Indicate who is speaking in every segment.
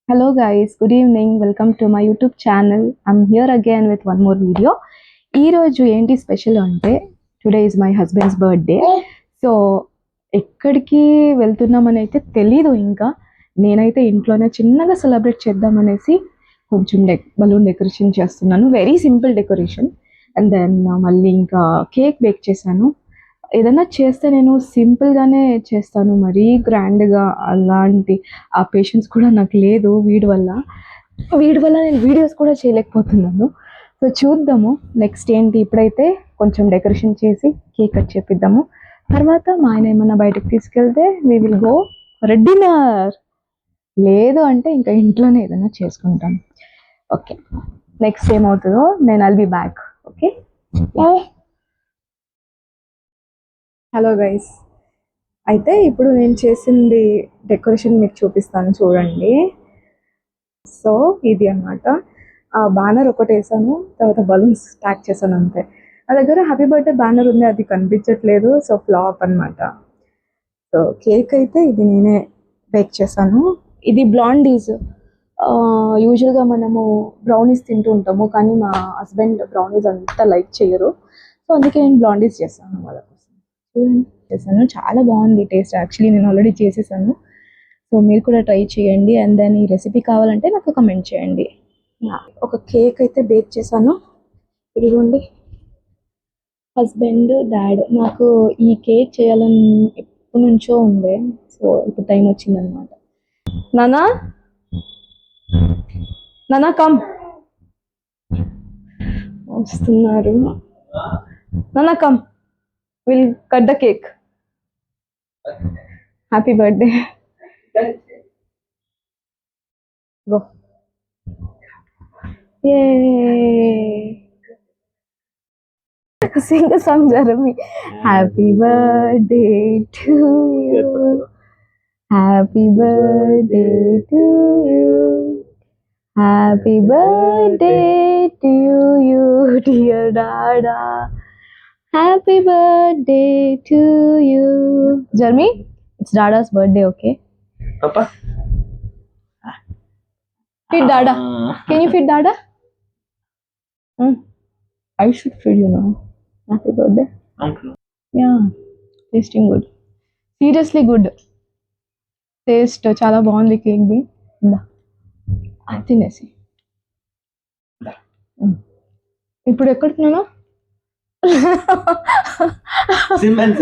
Speaker 1: Hello guys, good evening. Welcome to my YouTube channel. I'm here again with one more video. ఈ రోజు ఏంటి special అంటే today is my husband's birthday. So ఎక్కడికి వెళ్తున్నామని అయితే తెలీదు. ఇంకా నేనైతే ఇంట్లోనే చిన్నగా సెలబ్రేట్ చేద్దామనేసి కొంచెం బలూన్ డెకరేషన్ చేస్తున్నాను. Very simple decoration. And then మళ్ళీ ఇంకా కేక్ బేక్ చేశాను. ఏదైనా చేస్తే నేను సింపుల్గానే చేస్తాను, మరీ గ్రాండ్గా అలాంటి ఆ పేషెన్స్ కూడా నాకు లేదు. వీడి వల్ల నేను వీడియోస్ కూడా చేయలేకపోతున్నాను. సో చూద్దాము నెక్స్ట్ ఏంటి. ఇప్పుడైతే కొంచెం డెకరేషన్ చేసి కేక్ కట్ చేపిద్దాము. తర్వాత మా ఆయన ఏమన్నా బయటకు తీసుకెళ్తే we will go for dinner. లేదు అంటే ఇంకా ఇంట్లోనే ఏదైనా చేసుకుంటాం. ఓకే, నెక్స్ట్ ఏమవుతుందో నేను I'll be back. Okay, hello guys. అయితే ఇప్పుడు నేను చేసింది డెకరేషన్ మీకు చూపిస్తాను, చూడండి. సో ఇది అన్నమాట. ఆ బ్యానర్ ఒకటి వేసాను, తర్వాత బలూన్స్ ప్యాక్ చేశాను అంతే. నా దగ్గర హ్యాపీ బర్త్డే బ్యానర్ ఉంది, అది కనిపించట్లేదు. సో ఫ్లాప్ అన్నమాట. సో కేక్ అయితే ఇది నేనే బేక్ చేశాను. ఇది బ్లాండీస్. యూజువల్గా మనము బ్రౌనీస్ తింటూ ఉంటాము, కానీ మా హస్బెండ్ బ్రౌనీస్ అంతా లైక్ చేయరు. సో అందుకే నేను బ్లాండీస్ చేస్తాను వాళ్ళ కోసం. చేశాను, చాలా బాగుంది టేస్ట్. యాక్చువల్లీ నేను ఆల్రెడీ చేసేసాను. సో మీరు కూడా ట్రై చేయండి. అండ్ దెన్ ఈ రెసిపీ కావాలంటే నాకు కమెంట్ చేయండి. ఒక కేక్ అయితే బేక్ చేశాను. ఇదిగోండి, హస్బెండ్ డాడ్ నాకు ఈ కేక్ చేయాలని ఎప్పటి నుంచో ఉండే. సో ఇప్పుడు టైం వచ్చిందనమాట. నానా నానా కమ్, వస్తున్నారు. నానా come, will cut the cake. Happy birthday. Go. Yay. Sing a song, Jeremy. Happy birthday to you. Happy birthday to you. Happy birthday to you, dear Dada. Happy birthday to you. Jeremy, it's Dada's birthday, okay?
Speaker 2: Papa?
Speaker 1: Feed Dada. Can you feed Dada? I should feed you now. Happy birthday.
Speaker 2: Uncle.
Speaker 1: Yeah, tasting good. Seriously good. Taste చాలా బాగుంది కేక్ది. తినేసి ఇప్పుడు ఎక్కడున్నాను? Cement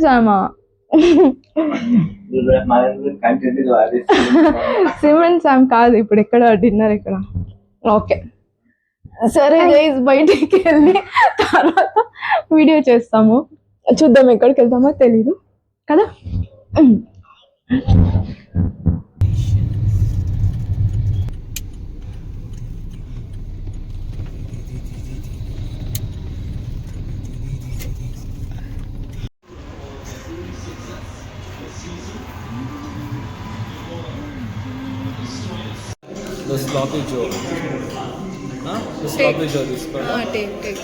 Speaker 1: సామా? Cement Sam కాదు. ఇప్పుడు ఎక్కడ dinner ఎక్కడ? Okay సరే గైస్, బయటికి వెళ్ళి తర్వాత వీడియో చేస్తాము. చూద్దాం ఎక్కడికి వెళ్తామో తెలీదు కదా.
Speaker 2: The sloppy Joe. Huh? The sloppy Joe. This one.
Speaker 1: Take.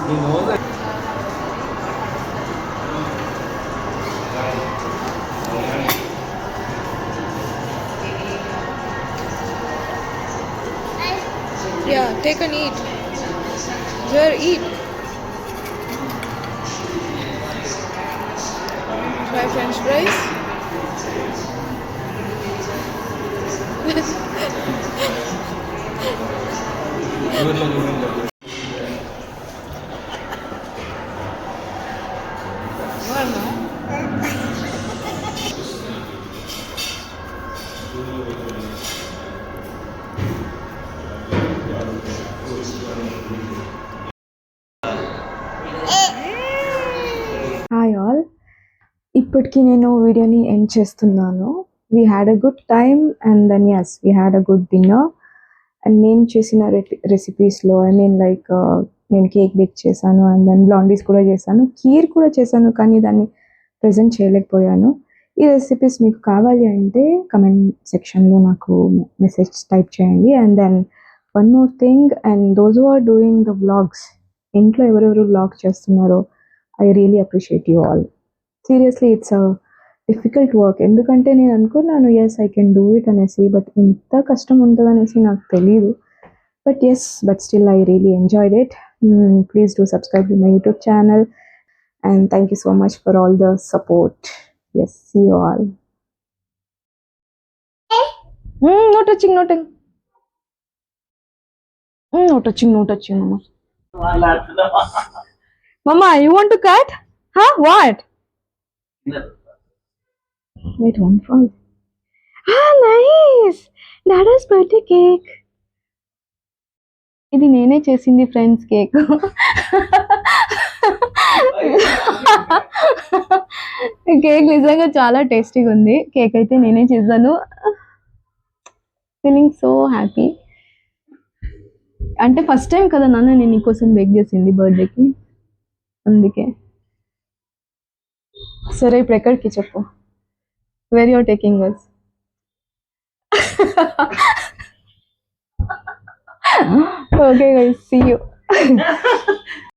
Speaker 2: You know that.
Speaker 1: Yeah, take and eat. Here, eat. Try French fries. Hi all, ఇప్పటికి నేను వీడియోని ఎండ్ చేస్తున్నాను. We had a good time and then yes we had a good dinner. And నేను చేసిన రెసిపీస్లో like నేను cake bake చేశాను, and then blondies కూడా చేశాను, కీర్ కూడా చేశాను, కానీ దాన్ని ప్రజెంట్ చేయలేకపోయాను. ఈ రెసిపీస్ మీకు కావాలి అంటే కమెంట్ సెక్షన్లో నాకు మెసేజ్ టైప్ చేయండి. And then one more thing, and those who are doing the vlogs, ఇంట్లో ఎవరెవరు వ్లాగ్ చేస్తున్నారో, I really appreciate you all. Seriously it's a difficult work. ఎందుకంటే నేను అనుకున్నాను as I can do it అనేసి, బట్ ఇంత కష్టం ఉంటుంది అనేసి నాకు తెలియదు. But yes, but still I really enjoyed it. Please do subscribe to my YouTube channel, and thank you so much for all the support. Yes, see you all. No touching, no touching. No touching, no touching, mama. Mama, you want to cut? Huh? What? Wait, one fall. Ah, nice. Dada's birthday cake. ఇది నేనే చేసింది friends cake. Cake నిజంగా చాలా టేస్టీగా ఉంది. Cake అయితే నేనే చేశాను. Feeling so happy. అంటే ఫస్ట్ టైం కదా నాన్న నేను నీకోసం బేక్ చేసింది బర్త్డేకి, అందుకే. సరే ఇప్పుడు ఎక్కడికి చెప్పు, where you're taking us? Okay guys, see you.